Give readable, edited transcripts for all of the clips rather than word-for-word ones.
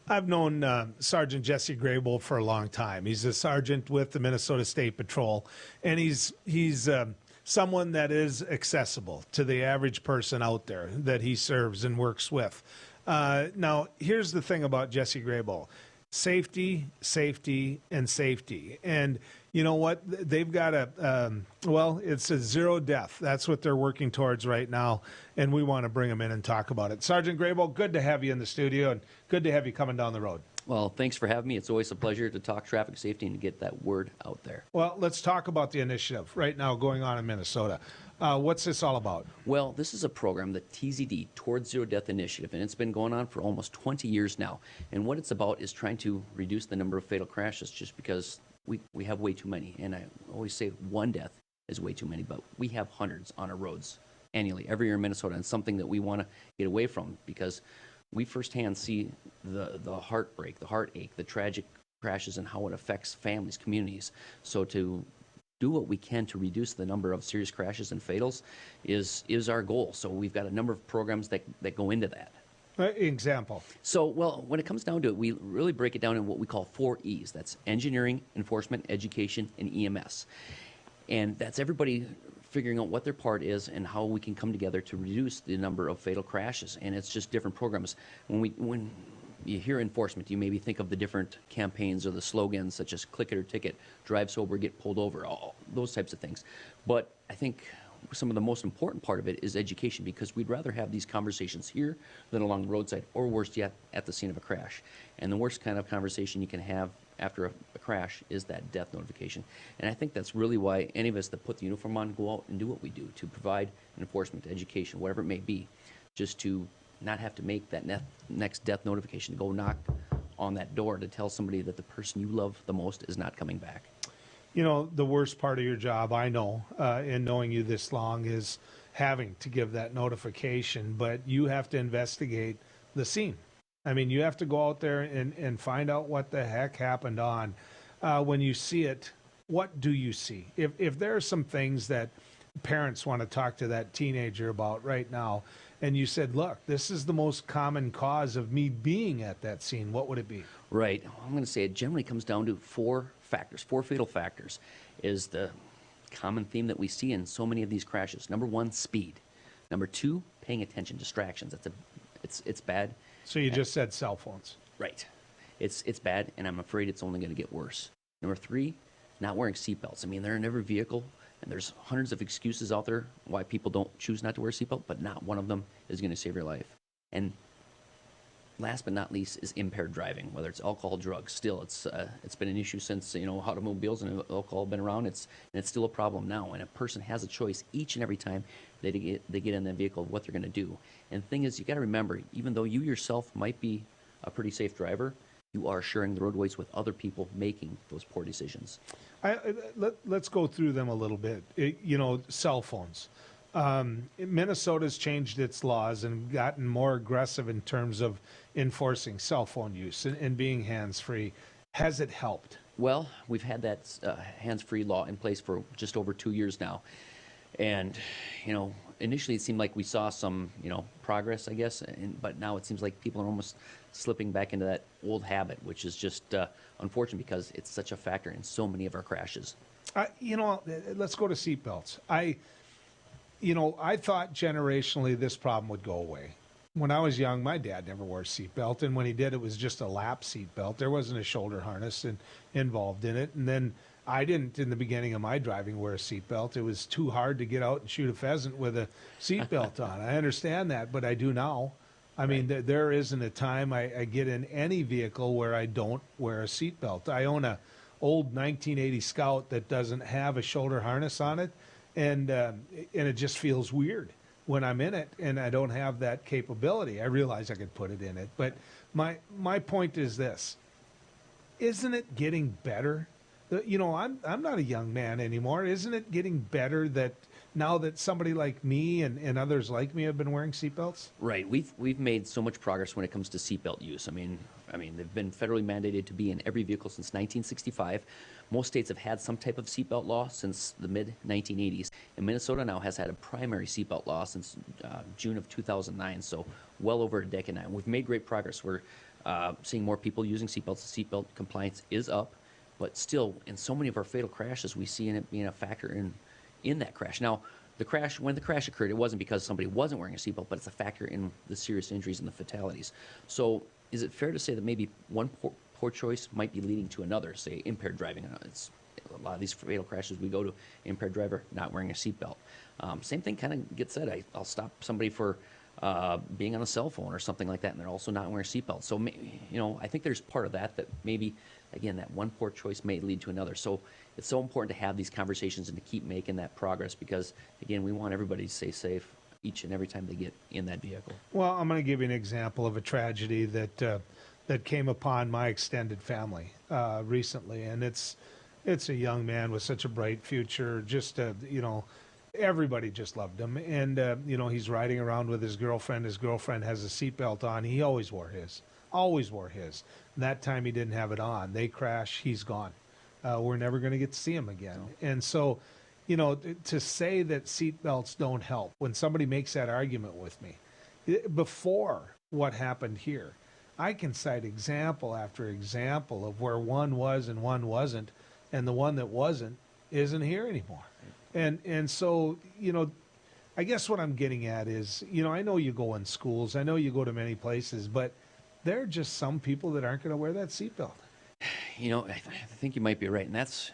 I've known Sergeant Jesse Grabow for a long time. He's a sergeant with the Minnesota State Patrol, and he's someone that is accessible to the average person out there that he serves and works with. Now, here's the thing about Jesse Grabow. Safety, safety, and safety. And you know what? They've got it's a zero death. That's what they're working towards right now, and we want to bring them in and talk about it. Sergeant Grabow, good to have you in the studio, and good to have you coming down the road. Well, thanks for having me. It's always a pleasure to talk traffic safety and to get that word out there. Well, let's talk about the initiative right now going on in Minnesota. What's this all about? Well, this is a program, the TZD, Towards Zero Death Initiative, and it's been going on for almost 20 years now. And what it's about is trying to reduce the number of fatal crashes just because we have way too many. And I always say one death is way too many, but we have hundreds on our roads annually, every year in Minnesota, and something that we want to get away from because we firsthand see the heartbreak, the heartache, the tragic crashes and how it affects families, communities. So to do what we can to reduce the number of serious crashes and fatals is our goal. So we've got a number of programs that go into that. Example. So, well, when it comes down to it, we really break it down in what we call 4 E's. That's engineering, enforcement, education, and EMS. And that's everybody figuring out what their part is and how we can come together to reduce the number of fatal crashes. And it's just different programs. When you hear enforcement, you maybe think of the different campaigns or the slogans such as click it or ticket, drive sober, get pulled over, all those types of things. But I think some of the most important part of it is education because we'd rather have these conversations here than along the roadside or worse yet at the scene of a crash. And the worst kind of conversation you can have after a crash is that death notification. And I think that's really why any of us that put the uniform on go out and do what we do to provide enforcement, education, whatever it may be, just to not have to make that next death notification, to go knock on that door to tell somebody that the person you love the most is not coming back. You know, the worst part of your job, I know, in knowing you this long, is having to give that notification, but you have to investigate the scene. I mean, you have to go out there and find out what the heck happened on. When you see it, what do you see? If there are some things that parents want to talk to that teenager about right now, and you said, look, this is the most common cause of me being at that scene, what would it be? Right. I'm going to say it generally comes down to 4 factors. 4 fatal factors is the common theme that we see in so many of these crashes. Number 1, speed. Number 2, paying attention, distractions. It's bad. So you just said cell phones. Right. It's bad, and I'm afraid it's only going to get worse. Number 3, not wearing seatbelts. I mean, they're in every vehicle. And there's hundreds of excuses out there why people don't choose not to wear a seatbelt, but not one of them is going to save your life. And last but not least is impaired driving, whether it's alcohol, drugs. Still, it's been an issue since automobiles and alcohol have been around. It's still a problem now. And a person has a choice each and every time they get in that vehicle of what they're going to do. And the thing is, you got to remember, even though you yourself might be a pretty safe driver, you are sharing the roadways with other people making those poor decisions. Let's go through them a little bit. Cell phones. Minnesota's changed its laws and gotten more aggressive in terms of enforcing cell phone use and being hands-free. Has it helped? Well, we've had that hands-free law in place for just over 2 years now. And, initially it seemed like we saw some, progress, I guess, but now it seems like people are almost slipping back into that old habit, which is just unfortunate because it's such a factor in so many of our crashes. Let's go to seatbelts. I thought generationally this problem would go away. When I was young, my dad never wore a seatbelt, and when he did, it was just a lap seatbelt. There wasn't a shoulder harness involved in it. And then I didn't, in the beginning of my driving, wear a seatbelt. It was too hard to get out and shoot a pheasant with a seatbelt on. I understand that, but I do now. I mean, there isn't a time I get in any vehicle where I don't wear a seatbelt. I own a old 1980 Scout that doesn't have a shoulder harness on it, and it just feels weird when I'm in it, and I don't have that capability. I realize I could put it in it, but my point is this: isn't it getting better? I'm not a young man anymore. Isn't it getting better that now that somebody like me and others like me have been wearing seatbelts? Right. We've made so much progress when it comes to seatbelt use. I mean, they've been federally mandated to be in every vehicle since 1965. Most states have had some type of seatbelt law since the mid-1980s. And Minnesota now has had a primary seatbelt law since June of 2009, so well over a decade now. We've made great progress. We're seeing more people using seatbelts. The seatbelt compliance is up, but still, in so many of our fatal crashes, we see it being a factor in that crash. Now, when the crash occurred, it wasn't because somebody wasn't wearing a seatbelt, but it's a factor in the serious injuries and the fatalities. So, is it fair to say that maybe one poor choice might be leading to another, say impaired driving? It's a lot of these fatal crashes we go to, impaired driver not wearing a seatbelt. Same thing kind of gets said. I'll stop somebody for being on a cell phone or something like that, and they're also not wearing a seatbelt. So, I think there's part of that maybe, again, that one poor choice may lead to another. So it's so important to have these conversations and to keep making that progress because, again, we want everybody to stay safe each and every time they get in that vehicle. Well, I'm going to give you an example of a tragedy that came upon my extended family recently, and it's a young man with such a bright future. Just everybody just loved him, and he's riding around with his girlfriend. His girlfriend has a seatbelt on. He always wore his. Always wore his. That time he didn't have it on. They crash. He's gone. We're never going to get to see him again. No. And so, to say that seatbelts don't help, when somebody makes that argument with me, before what happened here, I can cite example after example of where one was and one wasn't, and the one that wasn't isn't here anymore. And so, I guess what I'm getting at is, I know you go in schools, I know you go to many places, but there are just some people that aren't going to wear that seatbelt. I think you might be right, and that's,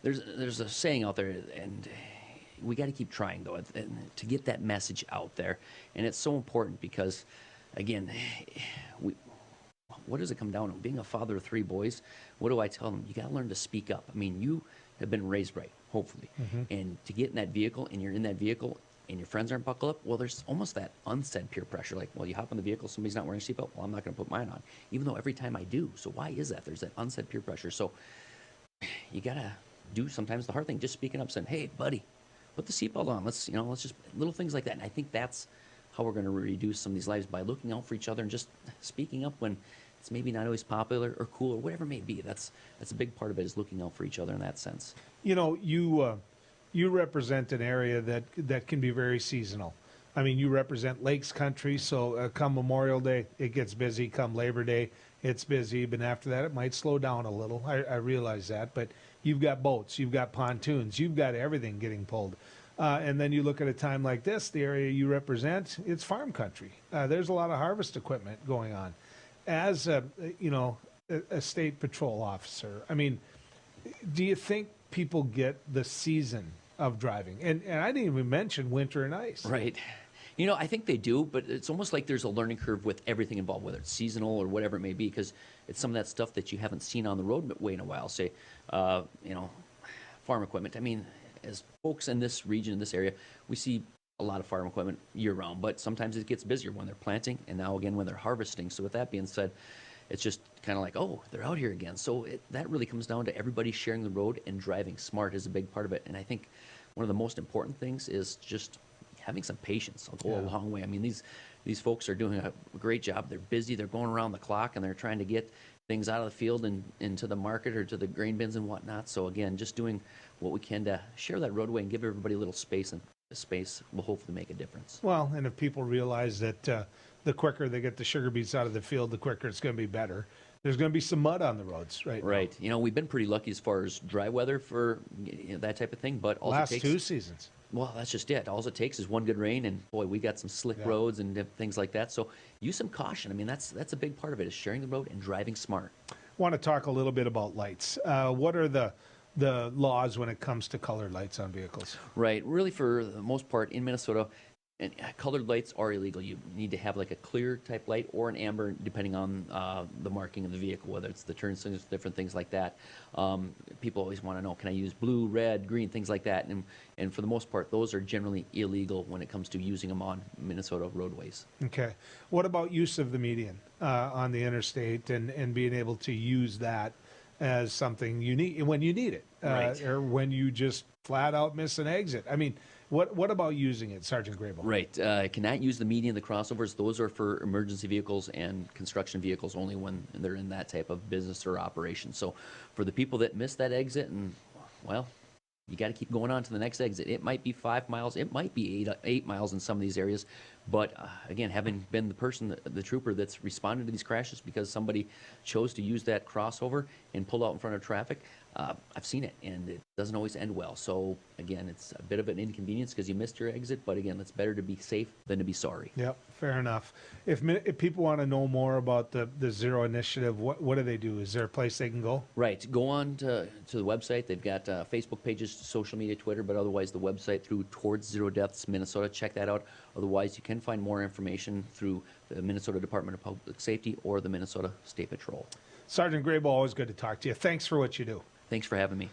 there's a saying out there, and we got to keep trying though to get that message out there, and it's so important because, again, what does it come down to? Being a father of 3 boys, what do I tell them? You got to learn to speak up. I mean, you have been raised right, hopefully, and to get in that vehicle, and you're in that vehicle, and your friends aren't buckled up, well, there's almost that unsaid peer pressure. Like, well, you hop in the vehicle, somebody's not wearing a seatbelt, well, I'm not going to put mine on, even though every time I do. So why is that? There's that unsaid peer pressure. So you got to do sometimes the hard thing, just speaking up, saying, hey, buddy, put the seatbelt on. Let's just little things like that. And I think that's how we're going to reduce some of these lives, by looking out for each other and just speaking up when it's maybe not always popular or cool or whatever it may be. That's a big part of it, is looking out for each other in that sense. You represent an area that can be very seasonal. I mean, you represent Lakes Country, so come Memorial Day, it gets busy. Come Labor Day, it's busy. But after that, it might slow down a little. I realize that. But you've got boats, you've got pontoons, you've got everything getting pulled. And then you look at a time like this, the area you represent, it's farm country. There's a lot of harvest equipment going on. As a state patrol officer, I mean, do you think people get the season of driving? And I didn't even mention winter and ice. Right. I think they do, but it's almost like there's a learning curve with everything involved, whether it's seasonal or whatever it may be, because it's some of that stuff that you haven't seen on the roadway in a while. Say, farm equipment. I mean, as folks in this region, in this area, we see a lot of farm equipment year-round, but sometimes it gets busier when they're planting and now again when they're harvesting. So with that being said, it's just kind of like, oh, they're out here again. So that really comes down to everybody sharing the road, and driving smart is a big part of it. And I think one of the most important things is just having some patience. I'll go a long way. I mean, these folks are doing a great job. They're busy. They're going around the clock, and they're trying to get things out of the field and into the market or to the grain bins and whatnot. So again, just doing what we can to share that roadway and give everybody a little space, and space will hopefully make a difference. Well, and if people realize that the quicker they get the sugar beets out of the field, the quicker it's going to be better. There's going to be some mud on the roads right now. We've been pretty lucky as far as dry weather for that type of thing, but all last it takes, 2 seasons. Well, that's just it. All it takes is one good rain, and boy, we got some slick roads and things like that. So use some caution. I mean, that's a big part of it, is sharing the road and driving smart. I want to talk a little bit about lights. What are the laws when it comes to colored lights on vehicles? Right. Really, for the most part in Minnesota, and colored lights are illegal. You need to have like a clear type light or an amber, depending on the marking of the vehicle, whether it's the turn signals, different things like that. People always want to know, can I use blue, red, green, things like that? And for the most part, those are generally illegal when it comes to using them on Minnesota roadways. Okay. What about use of the median on the interstate and being able to use that as something you need when you need it, or when you just flat out miss an exit? I mean, what about using it, Sergeant Grabow? Right. Cannot use the median, the crossovers. Those are for emergency vehicles and construction vehicles only when they're in that type of business or operation. So for the people that miss that exit, and, well, you got to keep going on to the next exit. It might be 5 miles, it might be 8 miles in some of these areas, but again, having been the person, the trooper that's responded to these crashes because somebody chose to use that crossover and pulled out in front of traffic, I've seen it, and it doesn't always end well. So again, it's a bit of an inconvenience because you missed your exit, but again, it's better to be safe than to be sorry. Yep, fair enough. If people want to know more about the Zero Initiative, what do they do? Is there a place they can go? Right. Go on to the website. They've got Facebook pages, social media, Twitter, but otherwise the website through Towards Zero Deaths Minnesota. Check that out. Otherwise, you can find more information through the Minnesota Department of Public Safety or the Minnesota State Patrol. Sergeant Grabow, always good to talk to you. Thanks for what you do. Thanks for having me.